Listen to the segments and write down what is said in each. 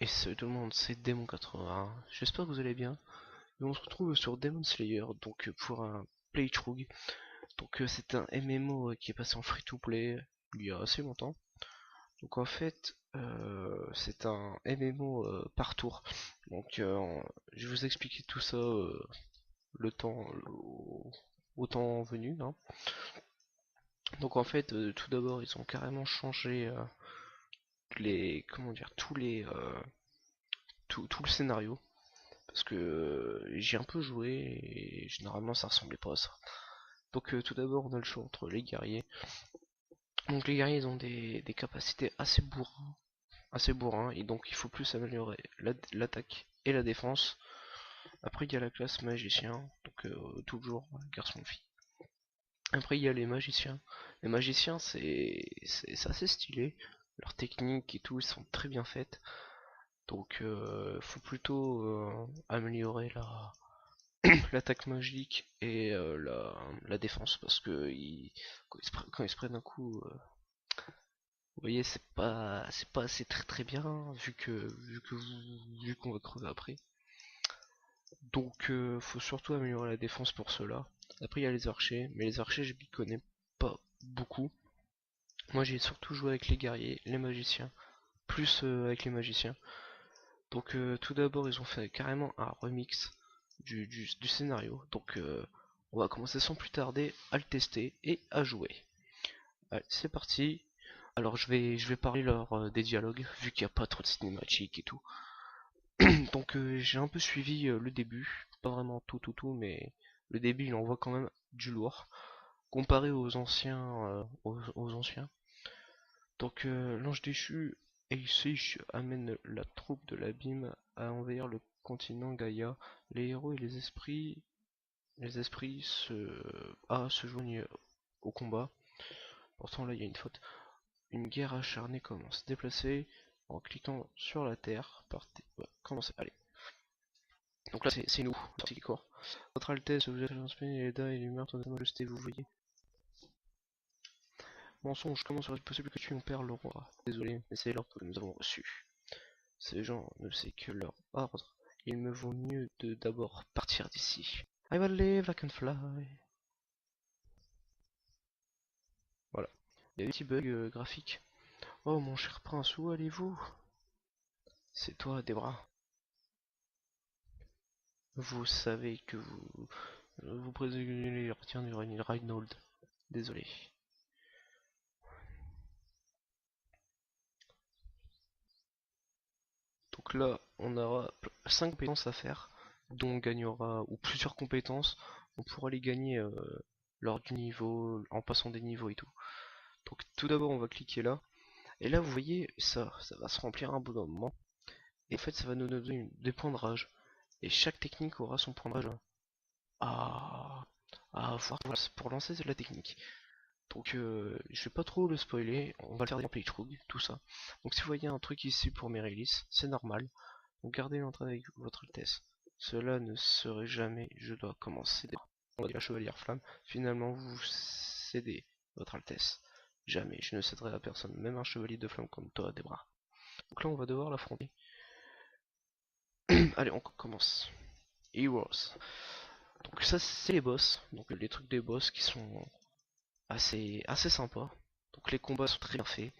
Et salut tout le monde, c'est Démon81. J'espère que vous allez bien. Et on se retrouve sur Demon Slayer, donc pour un playthrough. Donc c'est un MMO qui est passé en free-to-play il y a assez longtemps. Donc en fait, c'est un MMO par tour. Donc je vais vous expliquer tout ça le temps au temps venu, hein. Donc en fait, tout d'abord, ils ont carrément changé les, comment dire, tout le scénario. Parce que j'ai un peu joué et généralement ça ressemblait pas à ça. Donc tout d'abord on a le choix entre les guerriers. Donc les guerriers ils ont des capacités assez bourrins et donc il faut plus améliorer l'attaque et la défense. Après il y a la classe magicien, donc toujours garçon-fille. Après il y a les magiciens. Les magiciens c'est assez stylé. Leurs techniques et tout ils sont très bien faites. Donc faut plutôt améliorer l'attaque magique et la défense parce que quand ils se prennent un coup, vous voyez, c'est pas assez très bien vu qu'on va crever après. Donc faut surtout améliorer la défense pour cela. Après il y a les archers, mais les archers je m'y connais pas beaucoup. Moi j'ai surtout joué avec les guerriers, les magiciens, plus avec les magiciens. Donc tout d'abord ils ont fait carrément un remix du scénario. Donc on va commencer sans plus tarder à le tester et à jouer. Allez, c'est parti. Alors je vais parler des dialogues, vu qu'il n'y a pas trop de cinématiques et tout. Donc j'ai un peu suivi le début, pas vraiment tout, mais le début il envoie quand même du lourd, comparé aux anciens. Aux anciens. Donc l'ange déchu Eishi amène la troupe de l'abîme à envahir le continent Gaïa. Les héros et les esprits se joignent au combat. Pourtant là il y a une faute. Une guerre acharnée commence. Déplacer en cliquant sur la terre. Partez. Ouais, commencez. Allez. Donc là c'est nous, partie qui court. Votre Altesse, vous êtes l'inspecteur et Eda et les meurtres de sa majesté, vous voyez. Mensonge, comment serait-il possible que tu mon père le roi? Désolé, mais c'est l'ordre que nous avons reçu. Ces gens ne savent que leur ordre. Il me vaut mieux de d'abord partir d'ici. I will live, I can fly. Voilà. Il y a des petits bugs graphiques. Oh mon cher prince, où allez-vous? C'est toi, Debra. Vous savez que vous présumer les retiens du Reinhold. Désolé. Donc là, on aura 5 compétences à faire, dont on gagnera, ou plusieurs compétences, on pourra les gagner lors du niveau, en passant des niveaux et tout. Donc tout d'abord, on va cliquer là, et là, vous voyez, ça va se remplir un bon moment, et en fait, ça va nous donner des points de rage, et chaque technique aura son point de rage à, à voir pour lancer la technique. Donc je vais pas trop le spoiler, on va le faire dans playthrough, tout ça. Donc si vous voyez un truc ici pour Merylis, c'est normal. Donc gardez l'entrée avec votre Altesse. Cela ne serait jamais, je dois commencer. On va dire la chevalière flamme. Finalement vous cédez, votre Altesse. Jamais, je ne céderai à personne, même un chevalier de flamme comme toi, des bras. Donc là on va devoir l'affronter. Allez, on commence. Heroes. Donc ça c'est les boss, donc les trucs des boss qui sont assez sympas. Donc les combats sont très bien faits.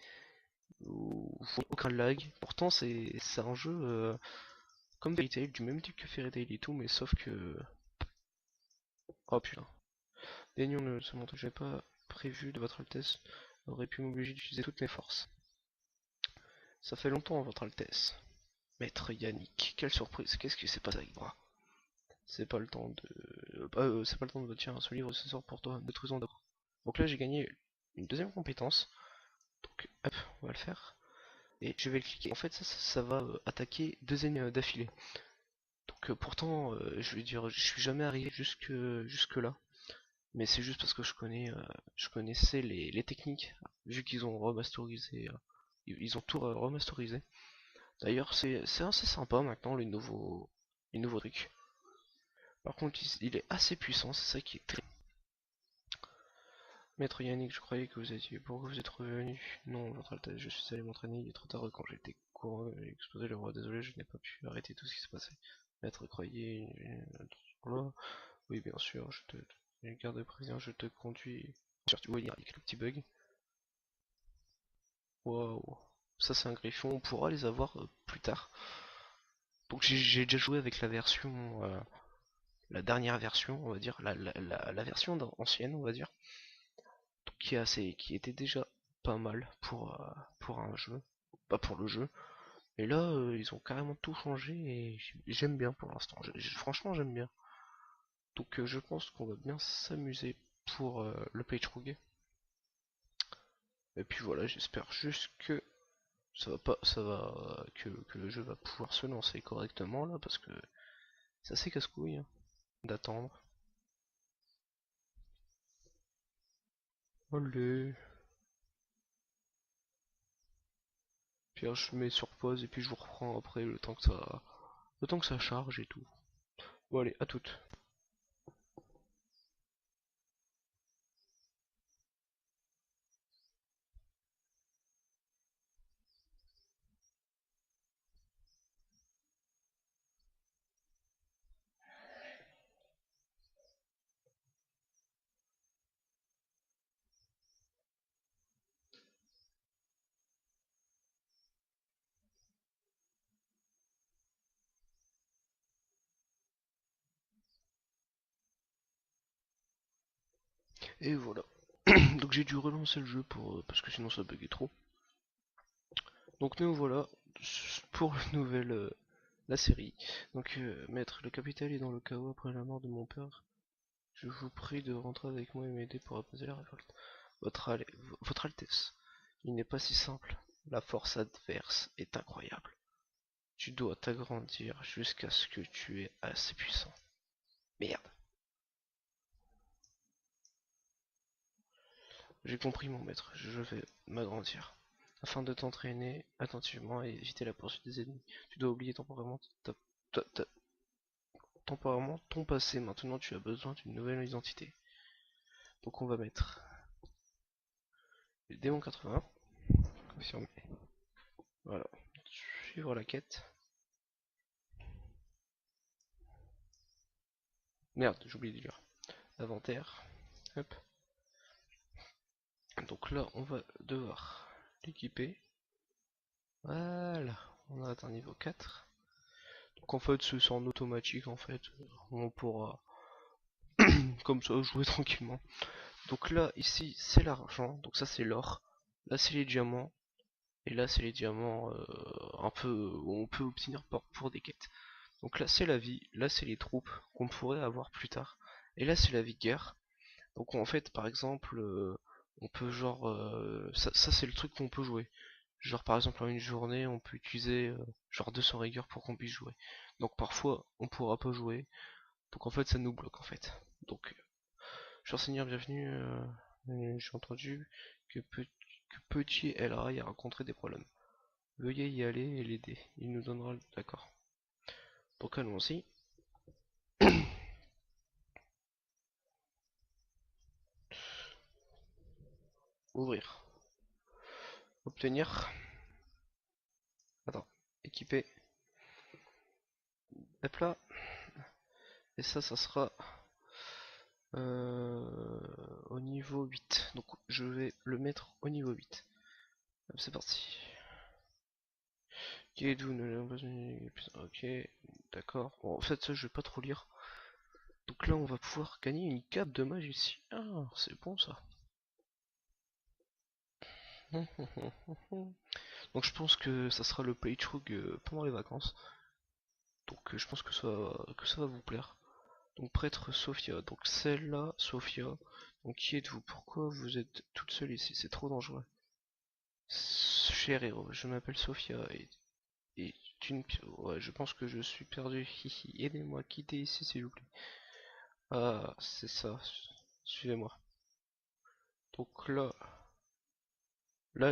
Aucun lag. Pourtant c'est un jeu comme Fairy Tail, du même type que Fairy Tail et tout, mais sauf que... Oh putain. Daignons ne se montrer, j'avais pas prévu de votre Altesse aurait pu m'obliger d'utiliser toutes mes forces. Ça fait longtemps, votre Altesse. Maître Yannick, quelle surprise, qu'est-ce qui s'est passé avec moi? C'est pas le temps de... c'est pas le temps de... Tiens, ce livre ce sort pour toi, détruisons d'abord. Donc là j'ai gagné une deuxième compétence. Donc hop, on va le faire. Et je vais le cliquer. En fait ça va attaquer 2 ennemis d'affilée. Donc pourtant je vais dire je suis jamais arrivé jusque là. Mais c'est juste parce que je connaissais les techniques, vu qu'ils ont remasterisé, ils ont tout remasterisé. D'ailleurs c'est assez sympa maintenant les nouveaux trucs. Par contre il est assez puissant, c'est ça qui est très... Maître Yannick, je croyais que vous étiez... Pourquoi vous êtes revenu? Non, votre Altesse, je suis allé m'entraîner, il est trop tard quand j'étais courant explosé le roi. Désolé, je n'ai pas pu arrêter tout ce qui se passait. Maître, croyez... Là. Oui, bien sûr, garde président, je te conduis. Tu vois, il y a quelques petits bugs. Waouh. Ça, c'est un griffon. On pourra les avoir plus tard. Donc, j'ai déjà joué avec la version... la dernière version, on va dire. La version ancienne, on va dire. Donc, qui était déjà pas mal pour un jeu. Pas pour le jeu. Et là, ils ont carrément tout changé et j'aime bien pour l'instant. Franchement, j'aime bien. Donc je pense qu'on va bien s'amuser pour le playthrough. Et puis voilà, j'espère juste que ça va pas, que le jeu va pouvoir se lancer correctement là, parce que c'est assez casse-couille hein, d'attendre. Allez. Puis je mets sur pause et puis je vous reprends après le temps que ça charge et tout. Bon allez, à toutes. Et voilà. Donc j'ai dû relancer le jeu parce que sinon ça buguait trop. Donc nous voilà pour la série. Donc maître, le capitaine est dans le chaos après la mort de mon père. Je vous prie de rentrer avec moi et m'aider pour apaiser la révolte. Votre Altesse, il n'est pas si simple. La force adverse est incroyable. Tu dois t'agrandir jusqu'à ce que tu es assez puissant. Merde. J'ai compris mon maître, je vais m'agrandir. Afin de t'entraîner attentivement et éviter la poursuite des ennemis, tu dois oublier temporairement ton passé. Maintenant tu as besoin d'une nouvelle identité. Donc on va mettre le démon 80. Confirmé. Voilà. Suivre la quête. Merde, j'ai oublié de lire. Inventaire. Hop. Donc là, on va devoir l'équiper. Voilà. On a atteint niveau 4. Donc en fait, c'est en automatique en fait. On pourra comme ça jouer tranquillement. Donc là, ici, c'est l'argent. Donc ça, c'est l'or. Là, c'est les diamants. Et là, c'est les diamants un peu où on peut obtenir pour des quêtes. Donc là, c'est la vie. Là, c'est les troupes qu'on pourrait avoir plus tard. Et là, c'est la vigueur. Donc en fait, par exemple, on peut genre... ça c'est le truc qu'on peut jouer. Genre par exemple en une journée, on peut utiliser genre 200 rigueur pour qu'on puisse jouer. Donc parfois, on pourra pas jouer. Donc en fait, ça nous bloque en fait. Donc, cher Seigneur, bienvenue. J'ai entendu que Petit El Rai a rencontré des problèmes. Veuillez y aller et l'aider. Il nous donnera... D'accord. Donc allons-y. Ouvrir. Obtenir. Attends. Équiper. Hop là. Et ça sera au niveau 8. Donc je vais le mettre au niveau 8. C'est parti. Qui êtes-vous? Ok, d'accord. Bon, en fait, ça, je vais pas trop lire. Donc là, on va pouvoir gagner une cape de magicien. Ah, c'est bon ça. Donc je pense que ça sera le playthrough pendant les vacances. Donc je pense que ça va vous plaire. Donc prêtre Sophia. Donc celle-là, Sophia. Donc qui êtes-vous? Pourquoi vous êtes toute seule ici? C'est trop dangereux. Cher héros, je m'appelle Sophia et ouais, je pense que je suis perdu. Hihi, aidez-moi, quittez ici s'il vous plaît. Ah, c'est ça. Suivez-moi. Donc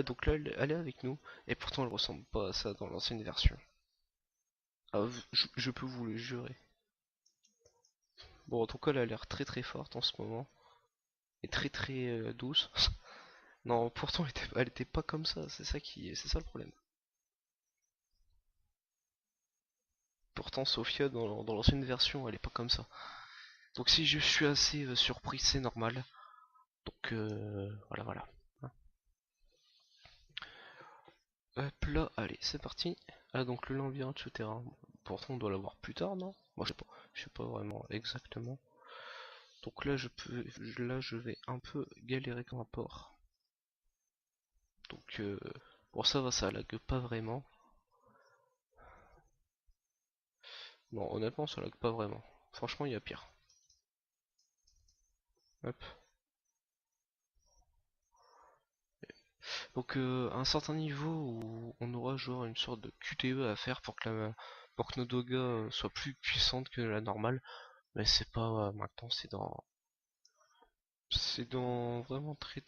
donc là, elle est avec nous. Et pourtant, elle ressemble pas à ça dans l'ancienne version. Ah, je peux vous le jurer. Bon, en tout cas, elle a l'air très très forte en ce moment. Et très très douce. Non, pourtant, elle était pas comme ça. C'est ça le problème. Pourtant Sophia dans l'ancienne version elle est pas comme ça. Donc si je suis assez surpris c'est normal. Donc voilà. Hop là, allez c'est parti. Ah donc le labyrinthe souterrain. Pourtant on doit l'avoir plus tard non? Moi je sais pas vraiment exactement. Donc là je vais un peu galérer comme un porc. Donc bon ça va, ça lag pas vraiment. Non honnêtement ça lag pas vraiment. Franchement il y a pire. Hop. Donc à un certain niveau où on aura genre une sorte de QTE à faire pour que nos dogas soient plus puissantes que la normale. Mais c'est pas maintenant, c'est dans vraiment très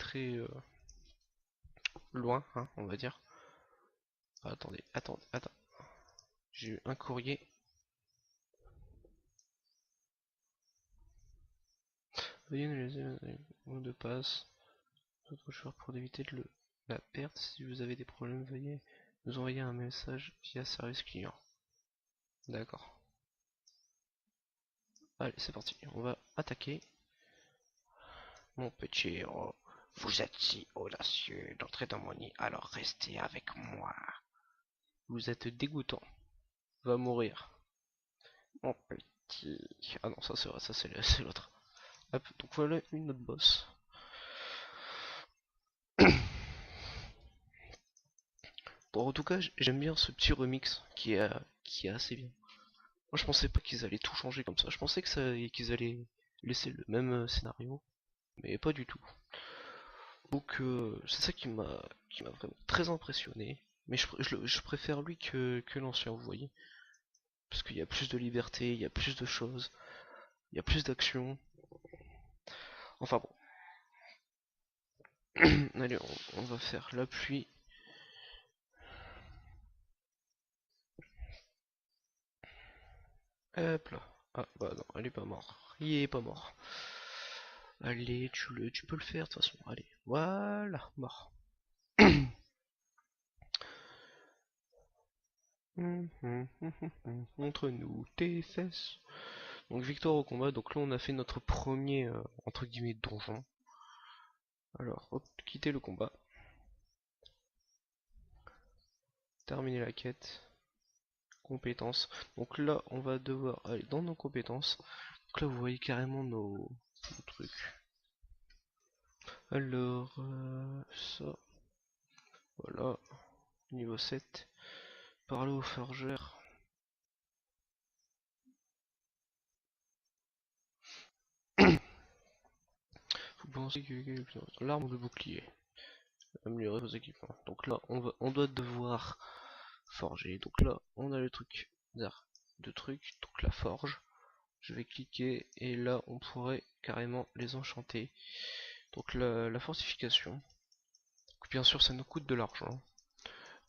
loin, hein, on va dire. Ah, attends. J'ai eu un courrier. Veuillez nous laisser un mot de passe d'autres joueurs pour éviter la perte. Si vous avez des problèmes, veuillez nous envoyer un message via service client. D'accord. Allez, c'est parti. On va attaquer. Mon petit héros, vous êtes si audacieux d'entrer dans mon nid, alors restez avec moi. Vous êtes dégoûtant. Va mourir. Mon petit... Ah non, ça c'est vrai, ça c'est l'autre. Hop, donc voilà une autre boss. Bon, en tout cas, j'aime bien ce petit remix qui est assez bien. Moi, je pensais pas qu'ils allaient tout changer comme ça. Je pensais qu'ils allaient laisser le même scénario, mais pas du tout. Donc, c'est ça qui m'a vraiment très impressionné. Mais je préfère lui que l'ancien, vous voyez. Parce qu'il y a plus de liberté, il y a plus de choses, il y a plus d'action. Enfin bon. Allez, on va faire la pluie. Hop là. Ah bah non, elle est pas morte. Il est pas mort. Allez, tu peux le faire de toute façon. Allez, voilà, mort. Montre-nous tes fesses. Donc victoire au combat. Donc là on a fait notre premier entre guillemets donjon. Alors, hop, quitter le combat. Terminer la quête. Compétences. Donc là on va devoir aller dans nos compétences. Donc là vous voyez carrément nos trucs. Alors, ça, voilà, niveau 7. Parler au forgeur. Vous pensez que l'arme de bouclier. Améliorer vos équipements. Donc là, on doit devoir forger. Donc là, on a le truc de trucs. Donc la forge. Je vais cliquer et là, on pourrait carrément les enchanter. Donc la fortification. Donc, bien sûr, ça nous coûte de l'argent.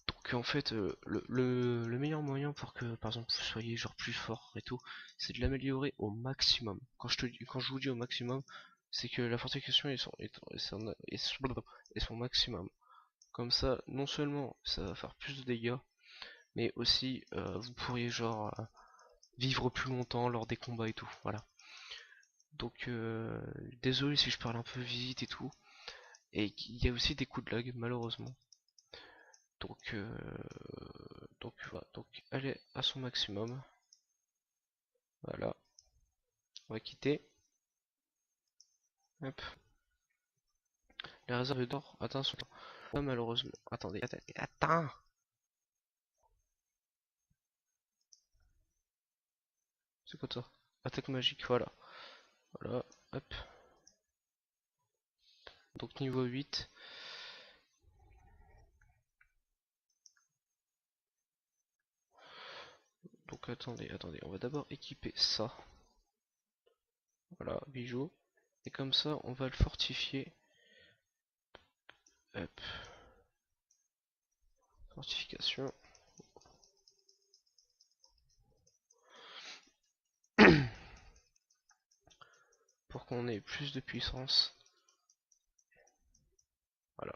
Donc en fait, le meilleur moyen pour que, par exemple, vous soyez genre plus fort et tout, c'est de l'améliorer au maximum. Quand je vous dis au maximum, c'est que la fortification est son maximum. Comme ça, non seulement ça va faire plus de dégâts, mais aussi vous pourriez genre vivre plus longtemps lors des combats et tout. Voilà. Donc désolé si je parle un peu vite et tout. Et il y a aussi des coups de lag malheureusement. Donc voilà. Donc elle est à son maximum. Voilà. On va quitter. Hop. Les réserves d'or, attention. Pas malheureusement. Attends. C'est quoi ça? Attaque magique, voilà. Voilà, hop. Donc niveau 8. Donc attendez, on va d'abord équiper ça. Voilà, bijou. Et comme ça, on va le fortifier. Hop. Fortification. Pour qu'on ait plus de puissance. Voilà.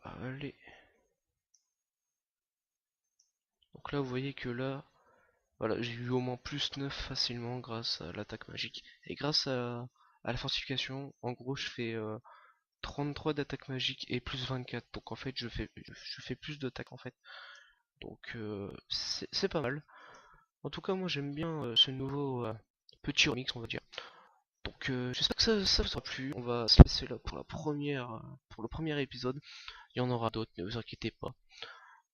Allez. Donc Donc là vous voyez que là, voilà, j'ai eu au moins plus 9 facilement grâce à l'attaque magique. Et grâce à la fortification, en gros je fais 33 d'attaque magique et plus 24. Donc en fait je fais plus d'attaque en fait. Donc c'est pas mal. En tout cas moi j'aime bien ce nouveau petit remix on va dire. Donc j'espère que ça vous aura plu. On va se laisser là pour pour le premier épisode. Il y en aura d'autres, ne vous inquiétez pas.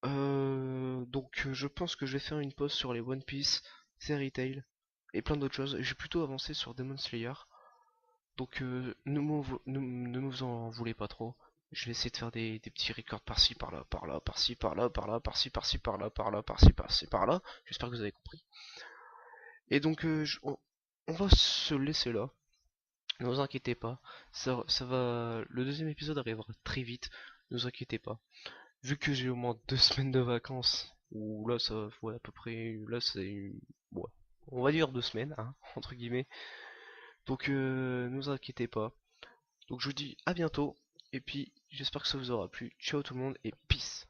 Donc je pense que je vais faire une pause sur les One Piece, Fairy Tail et plein d'autres choses. J'ai plutôt avancé sur Demon Slayer. Donc ne nous en voulez pas trop. Je vais essayer de faire des petits records par-ci, par-là, par-là, par-ci, par-là, par-là, par-ci, par-ci, par-là, par-là, par-ci, par-ci, par-là. J'espère que vous avez compris. Et donc on va se laisser là. Ne vous inquiétez pas. Ça va. Le deuxième épisode arrivera très vite. Ne vous inquiétez pas. Vu que j'ai au moins 2 semaines de vacances, ou là ça ouais, à peu près, là c'est ouais, on va dire 2 semaines, hein, entre guillemets. Donc ne vous inquiétez pas. Donc je vous dis à bientôt, et puis j'espère que ça vous aura plu. Ciao tout le monde et peace.